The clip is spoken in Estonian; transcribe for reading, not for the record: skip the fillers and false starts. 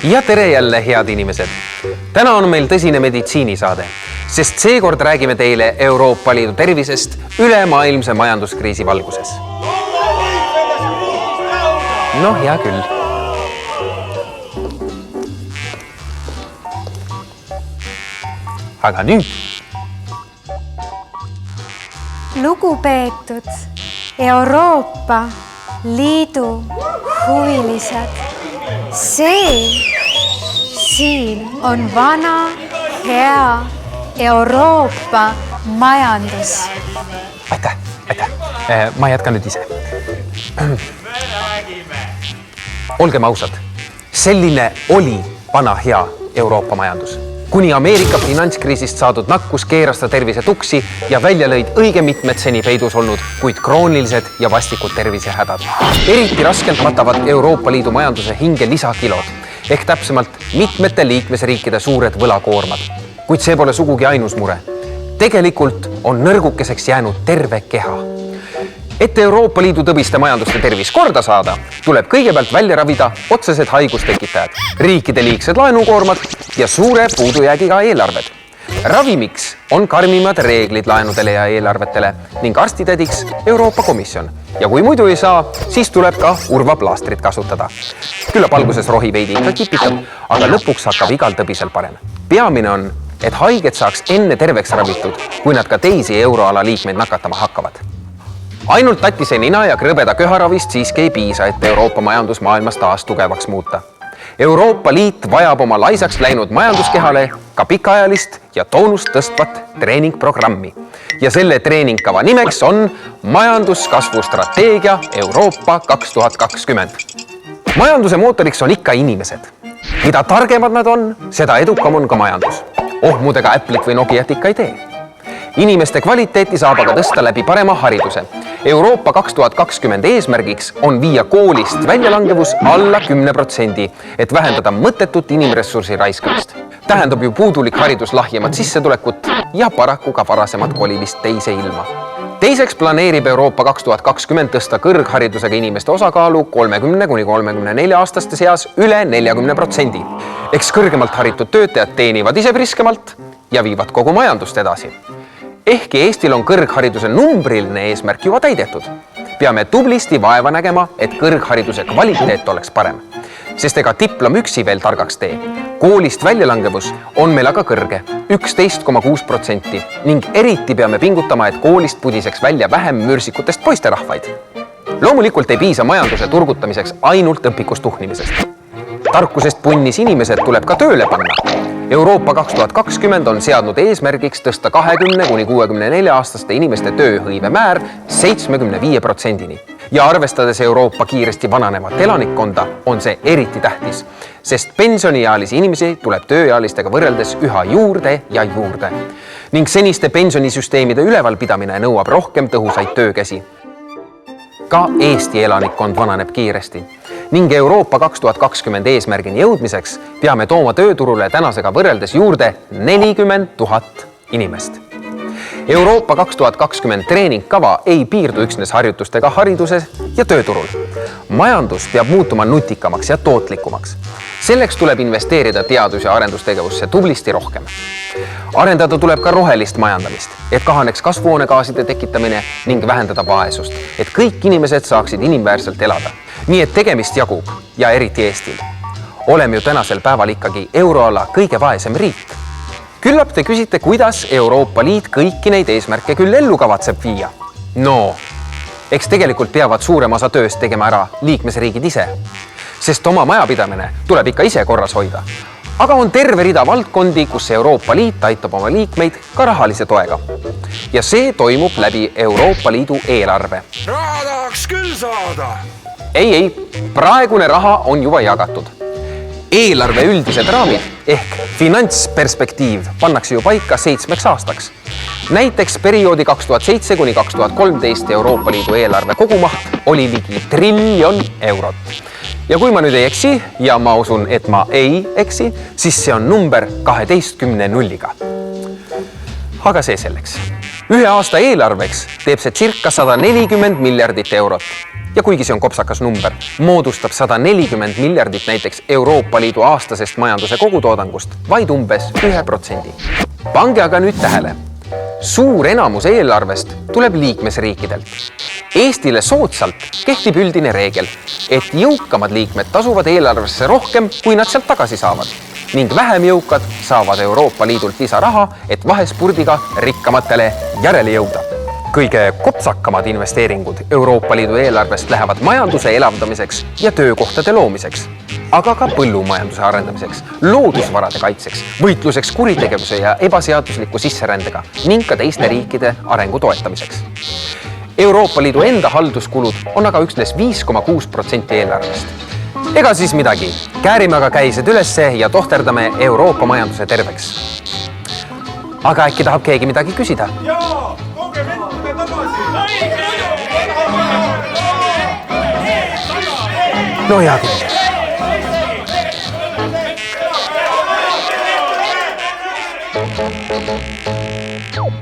Ja tere jälle, head inimesed! Täna on meil tõsine meditsiinisaade, sest seekord räägime teile Euroopa Liidu tervisest ülemaailmse majanduskriisi valguses. No, hea küll. Aga nüüd? Lugupeetud Euroopa Liidu huvilised, siin on vana, hea Euroopa majandus. Aitäh. Ma jätkan nüüd ise. Olgem ausad, selline oli vana hea Euroopa majandus. Kuni Ameerika finantskriisist saadud nakkus keeras ta tervise tuksi ja välja lõid õige mitmed seni peidus olnud, kuid kroonilised ja vastikud tervisehädad. Eriti raskelt matavad Euroopa Liidu majanduse hinge lisakilod, ehk täpsemalt mitmete liikmesriikide suured võlakoormad. Kuid see pole sugugi ainus mure. Tegelikult on nõrgukeseks jäänud terve keha. Et Euroopa Liidu tõbiste majanduste tervis korda saada, tuleb kõigepealt välja ravida otsesed haigustekitajad, riikide liigsed laenukoormad ja suure puudujäägiga eelarved. Ravimiks on karmimad reeglid laenudele ja eelarvetele ning arstitädiks Euroopa Komisjon. Ja kui muidu ei saa, siis tuleb ka urvaplaastrit kasutada. Küllap alguses rohi veidi ikka kipitab, aga lõpuks hakkab igal tõbisel parem. Peamine on, et haiged saaks enne terveks ravitud, kui nad ka teisi euroala liikmeid nakatama hakkavad. Ainult tatise nina ja krõbeda köharavist siiski ei piisa, et Euroopa majandus maailmas taas tugevaks muuta. Euroopa Liit vajab oma laisaks läinud majanduskehale ka pikaajalist ja toonust tõstvat treeningprogrammi. Ja selle treeningkava nimeks on majanduskasvu strateegia Euroopa 2020. Majanduse mootoriks on ikka inimesed. Mida targemad nad on, seda edukam on ka majandus. Ohmudega Apple'it või Nokiat ikka ei tee. Inimeste kvaliteeti saab aga tõsta läbi parema hariduse. Euroopa 2020 eesmärgiks on viia koolist väljalangevus alla 10%, et vähendada mõttetut inimressursi raiskamist. Tähendab ju puudulik haridus lahjemat sissetulekut ja paraku ka varasemat kolimist teise ilma. Teiseks planeerib Euroopa 2020 tõsta kõrgharidusega inimeste osakaalu 30–34 aastaste seas üle 40%. Eks kõrgemalt haritud töötajad teenivad ise priskemalt ja viivad kogu majandust edasi. Ehkki Eestil on kõrghariduse numbriline eesmärk juba täidetud, peame tublisti vaeva nägema, et kõrghariduse kvaliteet oleks parem. Sest ega diplom üksi veel targaks tee. Koolist väljalangevus on meil aga kõrge, 11,6% ning eriti peame pingutama, et koolist pudiseks välja vähem mürsikutest poisterahvaid. Loomulikult ei piisa majanduse turgutamiseks ainult õpikust tuhnimisest. Tarkusest punnis inimesed tuleb ka tööle panna. Euroopa 2020 on seadnud eesmärgiks tõsta 20–64 aastaste inimeste tööhõive määr 75%-ni. Ja arvestades Euroopa kiiresti vananevat elanikkonda, on see eriti tähtis, sest pensioniealisi inimesi tuleb tööealistega võrreldes üha juurde ja juurde. Ning seniste pensionisüsteemide ülevalpidamine nõuab rohkem tõhusaid töökäsi. Ka Eesti elanikkond vananeb kiiresti ning Euroopa 2020 eesmärgini jõudmiseks peame tooma tööturule tänasega võrreldes juurde 40 000 inimest. Euroopa 2020 treeningkava ei piirdu üksnes harjutustega hariduses ja tööturul. Majandus peab muutuma nutikamaks ja tootlikumaks. Selleks tuleb investeerida teadus- ja arendustegevusse tublisti rohkem. Arendada tuleb ka rohelist majandamist, et kahaneks kasvuhoonegaaside tekitamine ning vähendada vaesust, et kõik inimesed saaksid inimväärselt elada. Nii et tegemist jagub ja eriti Eestil. Oleme ju tänasel päeval ikkagi euroala kõige vaesem riik. Küllap te küsite, kuidas Euroopa Liit kõiki neid eesmärke küll ellu kavatseb viia. No, eks tegelikult peavad suurem osa tööst tegema ära liikmesriigid ise, sest oma majapidamine tuleb ikka ise korras hoida. Aga on terve rida valdkondi, kus Euroopa Liit aitab oma liikmeid ka rahalise toega. Ja see toimub läbi Euroopa Liidu eelarve. Raha tahaks küll saada! Ei, praegune raha on juba jagatud. Eelarve üldised raamid ehk finantsperspektiiv pannakse ju paika 7 aastaks. Näiteks perioodi 2007–2013 Euroopa Liidu eelarve kogumaht oli ligi 1 triljon eurot. Ja kui ma nüüd ei eksi, ja ma usun, et ma ei eksi, siis see on number 12 nulliga. Aga see selleks. Ühe aasta eelarveks teeb see circa 140 miljardit eurot. Ja kuigi see on kopsakas number, moodustab 140 miljardit näiteks Euroopa Liidu aastasest majanduse kogutoodangust vaid umbes 1%. Pange aga nüüd tähele. Suur enamus eelarvest tuleb liikmesriikidelt. Eestile soodsalt kehtib üldine reegel, et jõukamad liikmed tasuvad eelarvesse rohkem, kui nad sealt tagasi saavad. Ning vähem jõukad saavad Euroopa Liidult lisaraha, et vahespurdiga rikkamatele järele jõuda. Kõige kopsakamad investeeringud Euroopa Liidu eelarvest lähevad majanduse elavdamiseks ja töökohtade loomiseks, aga ka põllumajanduse arendamiseks, loodusvarade kaitseks, võitluseks kuritegevuse ja ebaseadusliku sisserändega ning ka teiste riikide arengu toetamiseks. Euroopa Liidu enda halduskulud on aga üksnes 5,6% eelarvest. Ega siis midagi, käärime aga käised ülesse ja tohterdame Euroopa majanduse terveks. Aga äkki tahab keegi midagi küsida? Jaa, tooge venttude tagasi! No hea küll. Thank you.